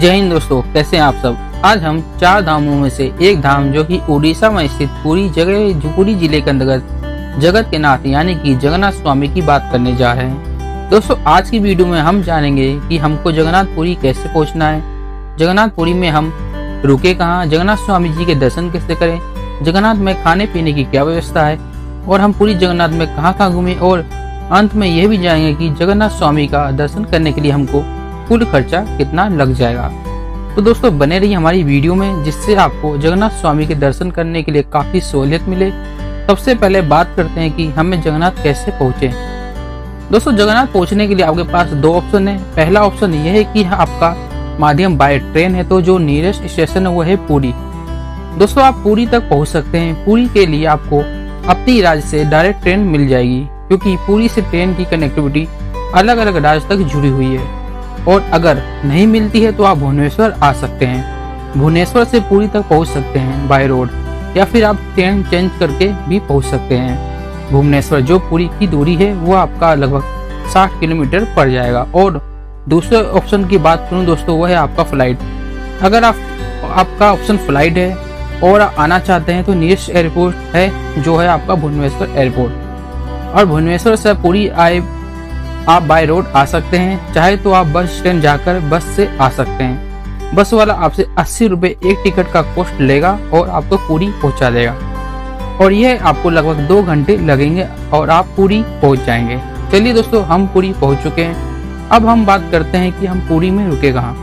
जय हिंद दोस्तों, कैसे हैं आप सब। आज हम 4 धामों में से एक धाम जो कि उड़ीसा में स्थित पुरी जिले के अंतर्गत जगत के नाथ यानी कि जगन्नाथ स्वामी की बात करने जा रहे हैं। दोस्तों आज की वीडियो में हम जानेंगे कि हमको जगन्नाथपुरी कैसे पहुंचना है, जगन्नाथपुरी में हम रुके कहाँ, जगन्नाथ स्वामी जी के दर्शन कैसे करें, जगन्नाथ में खाने पीने की क्या व्यवस्था है और हम पूरी जगन्नाथ में कहाँ घूमे और अंत में यह भी जानेंगे कि जगन्नाथ स्वामी का दर्शन करने के लिए हमको कुल खर्चा कितना लग जाएगा। तो दोस्तों बने रहिए हमारी वीडियो में, जिससे आपको जगन्नाथ स्वामी के दर्शन करने के लिए काफी सहूलियत मिले। सबसे पहले बात करते हैं कि हमें जगन्नाथ कैसे पहुंचे। दोस्तों जगन्नाथ पहुंचने के लिए आपके पास 2 ऑप्शन है। पहला ऑप्शन यह है कि आपका माध्यम बाय ट्रेन है, तो जो नियरेस्ट स्टेशन है वो है पुरी। दोस्तों आप पुरी तक पहुंच सकते हैं। पुरी के लिए आपको अपनी राज्य से डायरेक्ट ट्रेन मिल जाएगी, क्योंकि पुरी से ट्रेन की कनेक्टिविटी अलग अलग राज्य तक जुड़ी हुई है। और अगर नहीं मिलती है तो आप भुवनेश्वर आ सकते हैं। भुवनेश्वर से पुरी तक पहुंच सकते हैं बाय रोड, या फिर आप ट्रेन चेंज करके भी पहुंच सकते हैं। भुवनेश्वर जो पुरी की दूरी है वो आपका लगभग 60 किलोमीटर पड़ जाएगा। और दूसरे ऑप्शन की बात करूं दोस्तों, वो है आपका फ्लाइट। अगर आपका ऑप्शन फ्लाइट है और आना चाहते हैं तो नियरेस्ट एयरपोर्ट है जो है आपका भुवनेश्वर एयरपोर्ट। और भुवनेश्वर से पुरी आए आप बाय रोड आ सकते हैं, चाहे तो आप बस स्टैंड जाकर बस से आ सकते हैं। बस वाला आपसे 80 रुपए एक टिकट का कॉस्ट लेगा और आपको पुरी पहुंचा देगा, और यह आपको लगभग 2 घंटे लगेंगे और आप पुरी पहुंच जाएंगे। चलिए दोस्तों हम पुरी पहुंच चुके हैं। अब हम बात करते हैं कि हम पुरी में रुके कहाँ।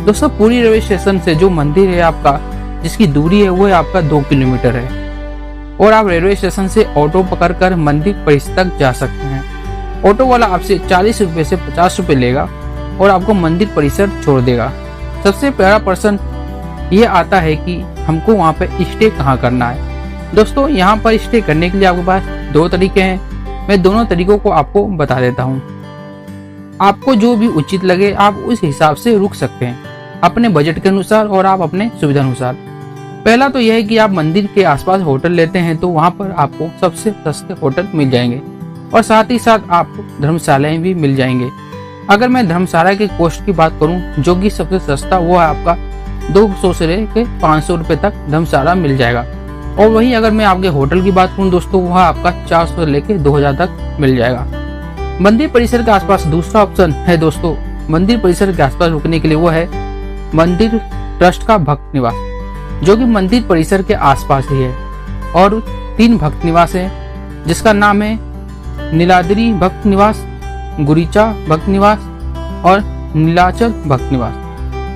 दोस्तों पुरी रेलवे स्टेशन से जो मंदिर है आपका, जिसकी दूरी है वो है आपका 2 किलोमीटर है, और आप रेलवे स्टेशन से ऑटो पकड़कर मंदिर परिसर तक जा सकते हैं। ऑटो वाला आपसे 40 रुपए से 50 रुपए लेगा और आपको मंदिर परिसर छोड़ देगा। सबसे पहला प्रश्न ये आता है कि हमको वहाँ पे स्टे कहाँ करना है। दोस्तों यहाँ पर स्टे करने के लिए आपके पास 2 तरीके हैं। मैं दोनों तरीकों को आपको बता देता हूँ। आपको जो भी उचित लगे आप उस हिसाब से रुक सकते हैं, अपने बजट के अनुसार और आप अपने सुविधा अनुसार। पहला तो यह है कि आप मंदिर के आसपास होटल लेते हैं तो वहाँ पर आपको सबसे सस्ते होटल मिल जाएंगे, और साथ ही साथ आपको धर्मशालाएं भी मिल जाएंगे। अगर मैं धर्मशाला के कॉस्ट की बात करूं, जो कि सबसे सस्ता वो है आपका 200 से लेकर 500 रुपए तक धर्मशाला मिल जाएगा। और वहीं अगर मैं आपके होटल की बात करूं दोस्तों, वह आपका 400 से लेकर 2000 तक मिल जाएगा। मंदिर परिसर के आसपास दूसरा ऑप्शन है दोस्तों, मंदिर परिसर के आसपास रुकने के लिए वो है मंदिर ट्रस्ट का भक्त निवास, जो कि मंदिर परिसर के आसपास ही है। और 3 भक्त निवास है, जिसका नाम है नीलाद्री भक्त निवास, गुरीचा भक्त निवास और नीलाचल भक्त निवास।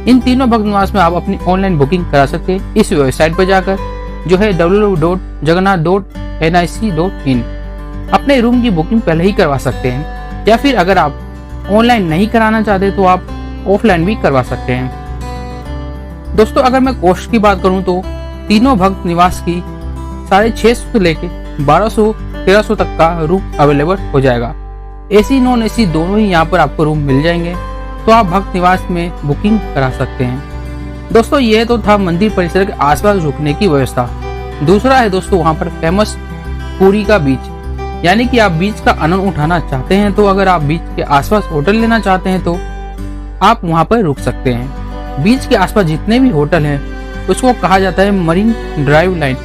इन तीनों भक्त निवास में आप अपनी ऑनलाइन बुकिंग करा सकते हैं इस वेबसाइट पर जाकर, जो है www.jagannath.nic.in। अपने रूम की बुकिंग पहले ही करवा सकते हैं, या फिर अगर आप ऑनलाइन नहीं कराना चाहते तो आप ऑफलाइन भी करवा सकते हैं। दोस्तों अगर मैं कॉस्ट की बात करूं तो तीनों भक्त निवास की 650 से लेके 1200-1300 तक का रूम अवेलेबल हो जाएगा। एसी नॉन एसी दोनों ही यहाँ पर आपको रूम मिल जाएंगे, तो आप भक्त निवास में बुकिंग करा सकते हैं। दोस्तों ये तो था मंदिर परिसर के आसपास रुकने की व्यवस्था। दूसरा है दोस्तों वहाँ पर फेमस पुरी का बीच, यानी कि आप बीच का आनंद उठाना चाहते हैं तो अगर आप बीच के आसपास होटल लेना चाहते हैं तो आप वहाँ पर रुक सकते हैं। बीच के आसपास जितने भी होटल हैं उसको कहा जाता है मरीन ड्राइव लाइन।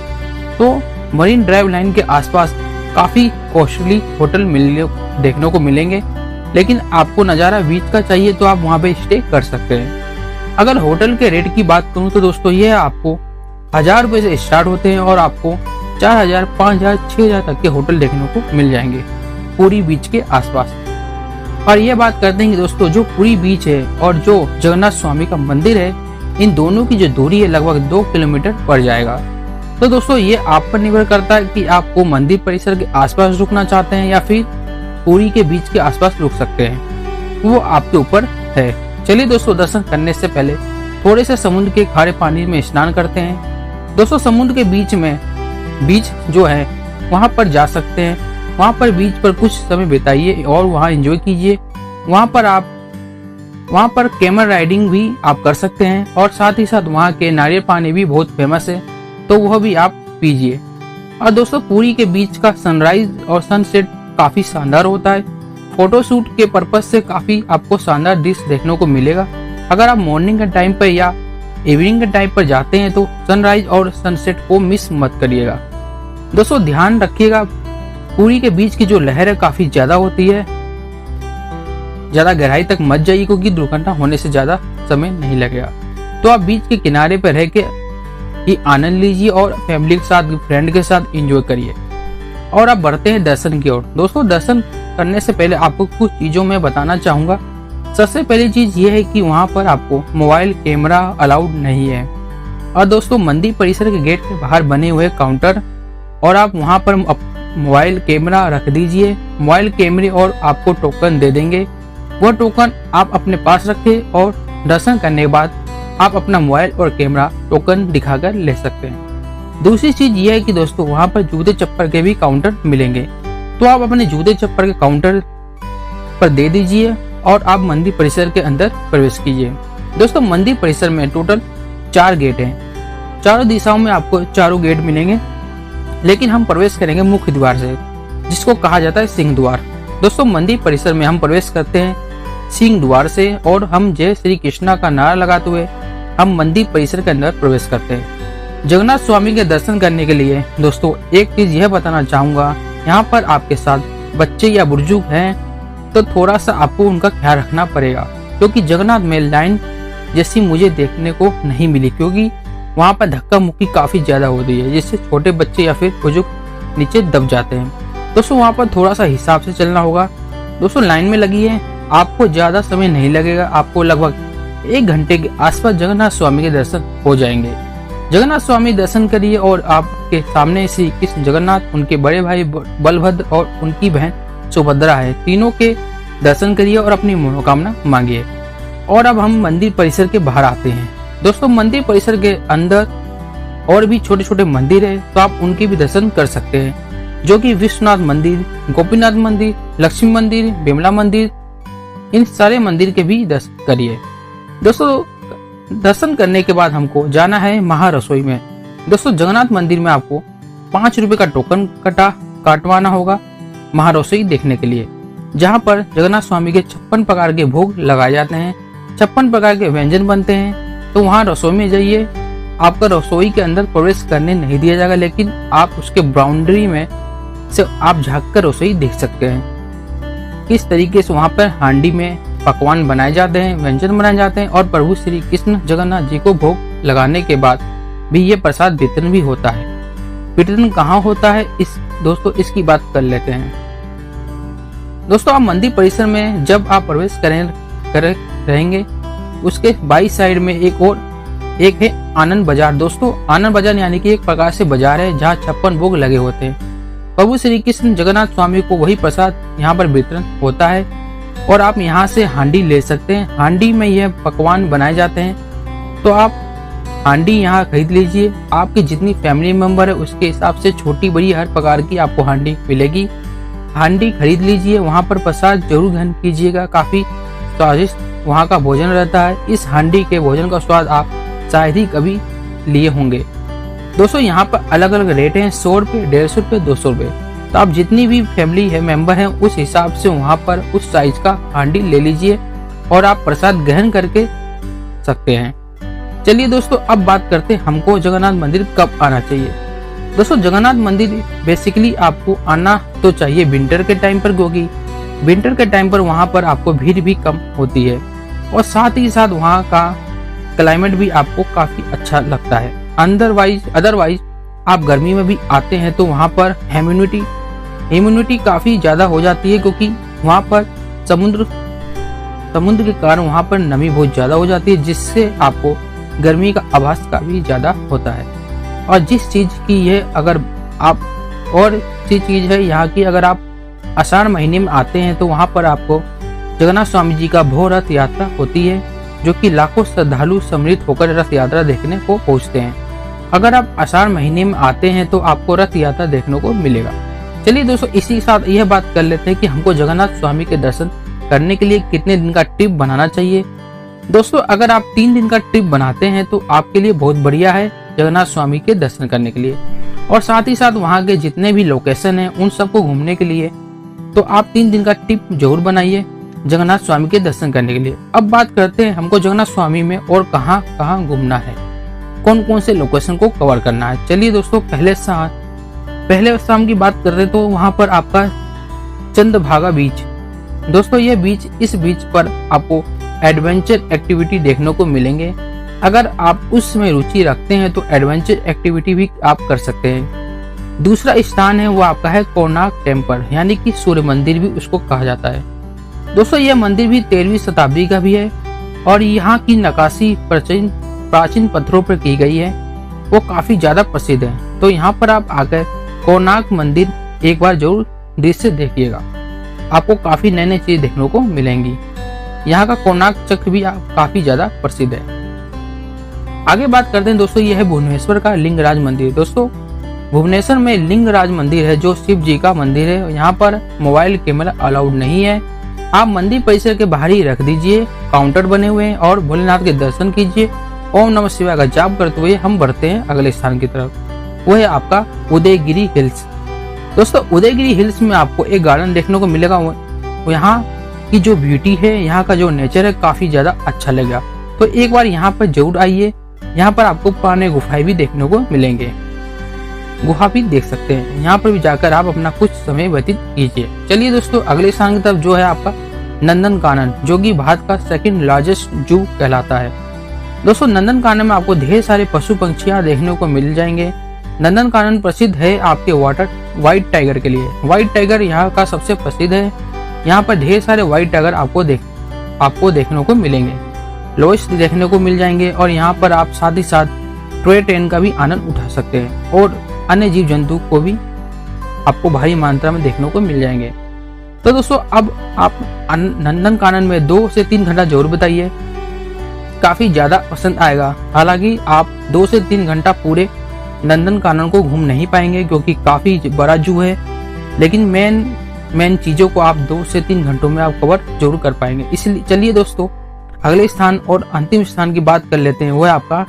तो मरीन ड्राइव लाइन के आसपास काफी कॉस्टली होटल देखने को मिलेंगे, लेकिन आपको नज़ारा बीच का चाहिए तो आप वहाँ पे स्टे कर सकते हैं। अगर होटल के रेट की बात करूँ तो दोस्तों यह आपको 1000 रुपए से स्टार्ट होते हैं और आपको 4000, 5000, 6000 तक के होटल देखने को मिल जाएंगे पूरी बीच के आसपास। और ये बात करते हैं कि दोस्तों जो पूरी बीच है और जो जगन्नाथ स्वामी का मंदिर है, इन दोनों की जो दूरी है लगभग 2 किलोमीटर पड़ जाएगा। तो दोस्तों ये आप पर निर्भर करता है कि आपको मंदिर परिसर के आसपास रुकना चाहते हैं या फिर पुरी के बीच के आसपास रुक सकते हैं, वो आपके ऊपर है। चलिए दोस्तों दर्शन करने से पहले थोड़े से समुद्र के खारे पानी में स्नान करते हैं। दोस्तों समुद्र के बीच जो है वहाँ पर जा सकते हैं। वहाँ पर बीच पर कुछ समय बिताइए और वहाँ एंजॉय कीजिए। वहाँ पर कैमल राइडिंग भी आप कर सकते हैं, और साथ ही साथ वहाँ के नारियल पानी भी बहुत फेमस है, तो वह भी आप पीजिए। और दोस्तों पुरी के बीच का सनराइज और सनसेट काफी शानदार होता है। फोटोशूट के पर्पज से काफी आपको शानदार दृश्य देखने को मिलेगा। अगर आप मॉर्निंग के टाइम पर या इवनिंग के टाइम पर जाते हैं तो सनराइज और सनसेट को मिस मत करिएगा। दोस्तों ध्यान रखिएगा, पुरी के बीच की जो लहर है काफी ज्यादा होती है, ज्यादा गहराई तक मत जाइए क्योंकि दुर्घटना होने से ज्यादा समय नहीं लगेगा। तो आप बीच के किनारे पर रह के ही आनंद लीजिए और फैमिली के साथ, फ्रेंड के साथ एंजॉय करिए। और अब बढ़ते हैं दर्शन की ओर। दोस्तों दर्शन करने से पहले आपको कुछ चीजों में बताना चाहूंगा। सबसे पहली चीज ये है कि वहाँ पर आपको मोबाइल कैमरा अलाउड नहीं है। और दोस्तों मंदिर परिसर के गेट के बाहर बने हुए काउंटर और आप वहाँ पर मोबाइल कैमरा रख दीजिए। मोबाइल कैमरे और आपको टोकन दे देंगे, वह टोकन आप अपने पास रखें और दर्शन करने के बाद आप अपना मोबाइल और कैमरा टोकन दिखाकर ले सकते हैं। दूसरी चीज ये है कि दोस्तों वहाँ पर जूते चप्पल के भी काउंटर मिलेंगे, तो आप अपने जूते चप्पल के काउंटर पर दे दीजिए और आप मंदिर परिसर के अंदर प्रवेश कीजिए। दोस्तों मंदिर परिसर में टोटल 4 गेट हैं। चारों दिशाओं में आपको चारों गेट मिलेंगे, लेकिन हम प्रवेश करेंगे मुख्य द्वार से, जिसको कहा जाता है सिंह द्वार। दोस्तों मंदिर परिसर में हम प्रवेश करते हैं सिंह द्वार से और हम जय श्री कृष्णा का नारा लगाते हुए हम मंदिर परिसर के अंदर प्रवेश करते हैं। जगन्नाथ स्वामी के दर्शन करने के लिए दोस्तों एक चीज यह बताना चाहूंगा, यहाँ पर आपके साथ बच्चे या बुजुर्ग हैं तो थोड़ा सा आपको उनका ख्याल रखना पड़ेगा, क्योंकि जगन्नाथ में लाइन जैसी मुझे देखने को नहीं मिली, क्योंकि वहाँ पर धक्का मुक्की काफी ज्यादा होती है, जिससे छोटे बच्चे या फिर बुजुर्ग नीचे दब जाते हैं। दोस्तों वहाँ पर थोड़ा सा हिसाब से चलना होगा। दोस्तों लाइन में लगी है, आपको ज्यादा समय नहीं लगेगा, आपको लगभग 1 घंटे के आसपास जगन्नाथ स्वामी के दर्शन हो जाएंगे। जगन्नाथ स्वामी दर्शन करिए और आपके सामने श्री कृष्ण जगन्नाथ, उनके बड़े भाई बलभद्र और उनकी बहन सुभद्रा है, तीनों के दर्शन करिए और अपनी मनोकामना मांगिए। और अब हम मंदिर परिसर के बाहर आते हैं। दोस्तों मंदिर परिसर के अंदर और भी छोटे छोटे मंदिर है, तो आप उनके भी दर्शन कर सकते हैं, जो कि विश्वनाथ मंदिर, गोपीनाथ मंदिर, लक्ष्मी मंदिर, बिमला मंदिर, इन सारे मंदिर के भी दर्शन करिए। दोस्तों दर्शन करने के बाद हमको जाना है महारसोई में। दोस्तों जगन्नाथ मंदिर में आपको 5 रुपए का टोकन काटवाना होगा महारसोई देखने के लिए, जहाँ पर जगन्नाथ स्वामी के 56 प्रकार के भोग लगाए जाते हैं, 56 प्रकार के व्यंजन बनते हैं। तो वहाँ रसोई में जाइए, आपका रसोई के अंदर प्रवेश करने नहीं दिया जाएगा, लेकिन आप उसके बाउंड्री में से आप झाँक कर रसोई देख सकते हैं। किस तरीके से वहाँ पर हांडी में पकवान बनाए जाते हैं, व्यंजन बनाए जाते हैं और प्रभु श्री कृष्ण जगन्नाथ जी को भोग लगाने के बाद भी ये प्रसाद वितरण भी होता है। वितरण कहाँ होता है दोस्तों इसकी बात कर लेते हैं। दोस्तों आप मंदिर परिसर में जब आप प्रवेश रहेंगे, उसके बाई साइड में एक है आनंद बाजार। दोस्तों आनंद बाजार यानी कि एक प्रकार से बाजार है जहाँ 56 भोग लगे होते हैं। प्रभु श्री कृष्ण जगन्नाथ स्वामी को वही प्रसाद यहाँ पर वितरण होता है और आप यहाँ से हांडी ले सकते हैं। हांडी में यह पकवान बनाए जाते हैं, तो आप हांडी यहाँ खरीद लीजिए। आपकी जितनी फैमिली मेंबर है उसके हिसाब से छोटी बड़ी हर प्रकार की आपको हांडी मिलेगी। हांडी खरीद लीजिए, वहाँ पर प्रसाद जरूर ग्रहण कीजिएगा। काफी स्वादिष्ट वहाँ का भोजन रहता है। इस हांडी के भोजन का स्वाद आप शायद ही कभी लिए होंगे। दोस्तों यहाँ पर अलग अलग रेट हैं, 100 रुपये, 150 रुपये, 200 रुपये। तो आप जितनी भी फैमिली है मेंबर हैं उस हिसाब से वहाँ पर उस साइज का हांडी ले लीजिए और आप प्रसाद ग्रहण करके सकते हैं। चलिए दोस्तों अब बात करते हैं हमको जगन्नाथ मंदिर कब आना चाहिए। दोस्तों जगन्नाथ मंदिर बेसिकली आपको आना तो चाहिए विंटर के टाइम पर, क्योंकि विंटर के टाइम पर वहाँ पर आपको भीड़ भी कम होती है और साथ ही साथ वहाँ का क्लाइमेट भी आपको काफी अच्छा लगता है। अदरवाइज आप गर्मी में भी आते हैं तो वहाँ पर ह्यूमिडिटी काफी ज्यादा हो जाती है, क्योंकि वहाँ पर समुद्र के कारण वहाँ पर नमी बहुत ज्यादा हो जाती है, जिससे आपको गर्मी का आभास काफी ज्यादा होता है। और जिस चीज की है अगर आप और चीज है यहाँ की, अगर आप आषाढ़ महीने में आते हैं तो वहाँ पर आपको जगन्नाथ स्वामी जी का भो रथ यात्रा होती है, जो कि लाखों श्रद्धालु सम्मिलित होकर रथ यात्रा देखने को पहुँचते हैं। अगर आप आषाढ़ महीने में आते हैं तो आपको रथ यात्रा देखने को मिलेगा। चलिए दोस्तों इसी के साथ यह बात कर लेते हैं कि हमको जगन्नाथ स्वामी के दर्शन करने के लिए कितने दिन का ट्रिप बनाना चाहिए। दोस्तों अगर आप 3 दिन का ट्रिप बनाते हैं तो आपके लिए बहुत बढ़िया है जगन्नाथ स्वामी के दर्शन करने के लिए, और साथ ही साथ वहाँ के जितने भी लोकेशन हैं उन सबको घूमने के लिए। तो आप 3 दिन का ट्रिप जरूर बनाइए। जगन्नाथ स्वामी के दर्शन करने के लिए। अब बात करते हैं हमको जगन्नाथ स्वामी में और कहाँ कहाँ घूमना है, कौन कौन से लोकेशन को कवर करना है। चलिए दोस्तों, पहले शाम की बात करते तो वहाँ पर आपका चंद्रभागा बीच। दोस्तों इस बीच पर आपको एडवेंचर एक्टिविटी देखने को मिलेंगे। अगर आप उसमें रुचि रखते हैं तो एडवेंचर एक्टिविटी भी आप कर सकते हैं। दूसरा स्थान है वो आपका है कोणार्क टेम्पल, यानी कि सूर्य मंदिर भी उसको कहा जाता है। दोस्तों यह मंदिर भी 13वीं शताब्दी का भी है और यहाँ की नक्काशी प्राचीन पत्थरों पर की गई है, वो काफी ज्यादा प्रसिद्ध है। तो यहाँ पर आप आकर कोणार्क मंदिर एक बार जरूर दृश्य देखिएगा, आपको काफी नए नए चीज देखने को मिलेंगी। यहाँ का कोणार्क चक्र भी काफी ज्यादा प्रसिद्ध है। आगे बात करते हैं दोस्तों, यह है भुवनेश्वर का लिंगराज मंदिर। दोस्तों भुवनेश्वर में लिंगराज मंदिर है जो शिव जी का मंदिर है। यहाँ पर मोबाइल कैमरा अलाउड नहीं है। आप मंदिर परिसर के बाहर ही रख दीजिए, काउंटर बने हुए हैं और भोलेनाथ के दर्शन कीजिए। ओम नमः शिवाय का जाप करते हुए हम बढ़ते हैं अगले स्थान की तरफ, वो है आपका उदयगिरी हिल्स। दोस्तों उदयगिरी हिल्स में आपको एक गार्डन देखने को मिलेगा। यहाँ की जो ब्यूटी है, यहाँ का जो नेचर है, काफी ज्यादा अच्छा लगेगा। तो एक बार यहाँ पर जरूर आइए। यहाँ पर आपको पुराने गुफाएं भी देखने को मिलेंगे, गुफा भी देख सकते हैं। यहाँ पर भी जाकर आप अपना कुछ समय व्यतीत कीजिए। चलिए दोस्तों अगले स्थान की तरफ, जो है आपका नंदनकानन, जो कि भारत का सेकंड लार्जेस्ट जू कहलाता है। दोस्तों नंदनकानन में आपको ढेर सारे पशु पंछियां देखने को मिल जाएंगे। नंदनकानन प्रसिद्ध है आपके व्हाइट टाइगर के लिए। व्हाइट टाइगर यहाँ का सबसे प्रसिद्ध है। यहाँ पर ढेर सारे व्हाइट टाइगर आपको देखने को मिलेंगे, लोइस देखने को मिल जाएंगे। और यहाँ पर आप साथ ही साथ टॉय ट्रेन का भी आनंद उठा सकते हैं और अन्य जीव जंतु को भी आपको भारी मात्रा में देखने को मिल जाएंगे। तो दोस्तों अब आप नंदनकानन में 2 से 3 घंटा जरूर बिताइए, काफी ज्यादा पसंद आएगा। हालांकि आप 2 से 3 घंटा पूरे नंदनकानन को घूम नहीं पाएंगे क्योंकि काफी बड़ा जू है, लेकिन मेन चीजों को आप 2 से 3 घंटों में आप कवर जरूर कर पाएंगे। इसलिए चलिए दोस्तों अगले स्थान और अंतिम स्थान की बात कर लेते हैं, वो है आपका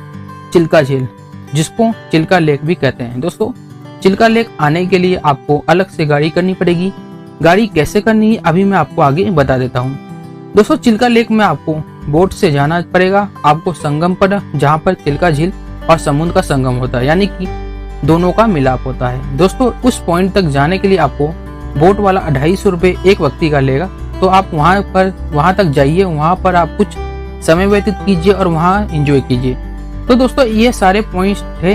चिल्का झील, जिसको चिल्का लेक भी कहते हैं। दोस्तों चिल्का लेक आने के लिए आपको अलग से गाड़ी करनी पड़ेगी। गाड़ी कैसे करनी है अभी मैं आपको आगे बता देता हूँ। दोस्तों चिल्का लेक में आपको बोट से जाना पड़ेगा। आपको संगम पर, जहाँ पर चिल्का झील और समुद्र का संगम होता है, यानी कि दोनों का मिलाप होता है। दोस्तों उस पॉइंट तक जाने के लिए आपको बोट वाला 250 रुपए एक व्यक्ति का लेगा। तो आप वहां तक जाइए, वहां पर आप कुछ समय व्यतीत कीजिए और वहां एंजॉय कीजिए। तो दोस्तों ये सारे पॉइंट्स थे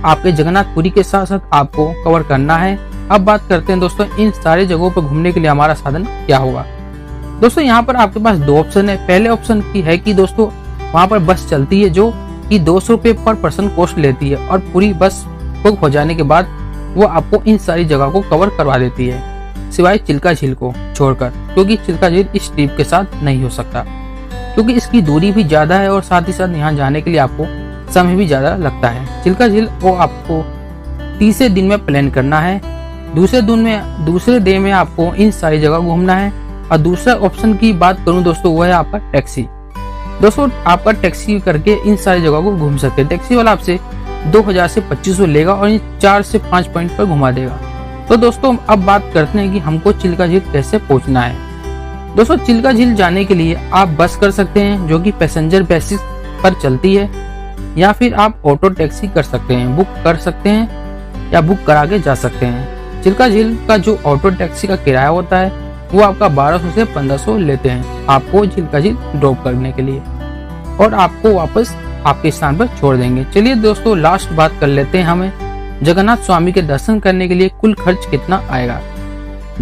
आपके जगन्नाथपुरी के साथ साथ आपको कवर करना है। अब बात करते हैं दोस्तों इन सारे जगहों पर घूमने के लिए हमारा साधन क्या होगा। दोस्तों यहाँ पर आपके पास 2 ऑप्शन है। पहले ऑप्शन की है कि दोस्तों वहां पर बस चलती है जो कि 200 रुपये पर पर्सन कॉस्ट लेती है और पूरी बस बुक हो जाने के बाद वो आपको इन सारी जगह को कवर करवा देती है, सिवाय चिल्का झील को छोड़कर, क्योंकि चिल्का झील इस ट्रिप के साथ नहीं हो सकता क्योंकि इसकी दूरी भी ज्यादा है और साथ ही साथ यहाँ जाने के लिए आपको समय भी ज्यादा लगता है। चिल्का झील को आपको तीसरे दिन में प्लान करना है। दूसरे डे में आपको इन सारी जगह घूमना है। और दूसरा ऑप्शन की बात करूं दोस्तों, वो है आपका टैक्सी। दोस्तों आपका टैक्सी करके इन सारी जगह को घूम सकते हैं। टैक्सी वाला आपसे 2000 से 2500 लेगा और 4 से 5 पॉइंट पर घुमा देगा। तो दोस्तों अब बात करते हैं कि हमको चिल्का झील कैसे पहुंचना है। दोस्तों चिल्का झील जाने के लिए आप बस कर सकते हैं जो कि पैसेंजर बेसिस पर चलती है, या फिर आप ऑटो टैक्सी कर सकते हैं, बुक कर सकते हैं या बुक करा के जा सकते हैं। चिल्का झील का जो ऑटो टैक्सी का किराया होता है वो आपका 1200 से 1500 लेते हैं आपको चिल्का झील ड्रॉप करने के लिए और आपको वापस आपके स्थान पर छोड़ देंगे। चलिए दोस्तों लास्ट बात कर लेते हैं, हमें जगन्नाथ स्वामी के दर्शन करने के लिए कुल खर्च कितना आएगा।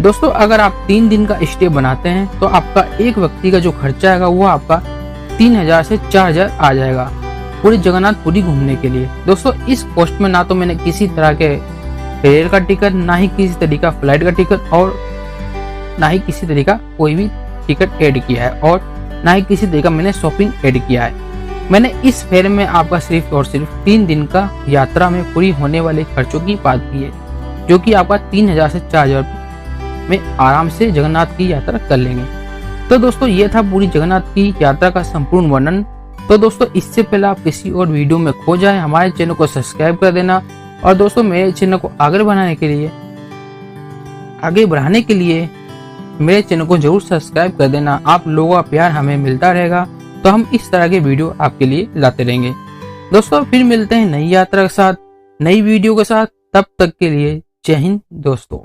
दोस्तों अगर आप 3 दिन का स्टे बनाते हैं तो आपका एक व्यक्ति का जो खर्चा आएगा वो आपका 3000 से 4000 आ जाएगा पूरी जगन्नाथपुरी घूमने के लिए। दोस्तों इस कॉस्ट में ना तो मैंने किसी तरह के रेल का टिकट, ना ही किसी तरीका फ्लाइट का टिकट और ना ही किसी तरीका कोई भी टिकट ऐड किया है और ना ही किसी तरीका मैंने शॉपिंग ऐड किया है। मैंने इस फेयर में आपका सिर्फ और सिर्फ 3 दिन का यात्रा में पूरी होने वाले खर्चों की बात की है, जो कि आपका 3000 से 4000 में आराम से जगन्नाथ की यात्रा कर लेंगे। तो दोस्तों ये था पूरी जगन्नाथ की यात्रा का संपूर्ण वर्णन। तो दोस्तों इससे पहले आप किसी और वीडियो में खो जाए हमारे चैनल को सब्सक्राइब कर देना और दोस्तों मेरे चैनल को आगे बढ़ाने के लिए मेरे चैनल को जरूर सब्सक्राइब कर देना। आप लोगों का प्यार हमें मिलता रहेगा तो हम इस तरह के वीडियो आपके लिए लाते रहेंगे। दोस्तों फिर मिलते हैं नई यात्रा के साथ, नई वीडियो के साथ। तब तक के लिए जय हिंद दोस्तों।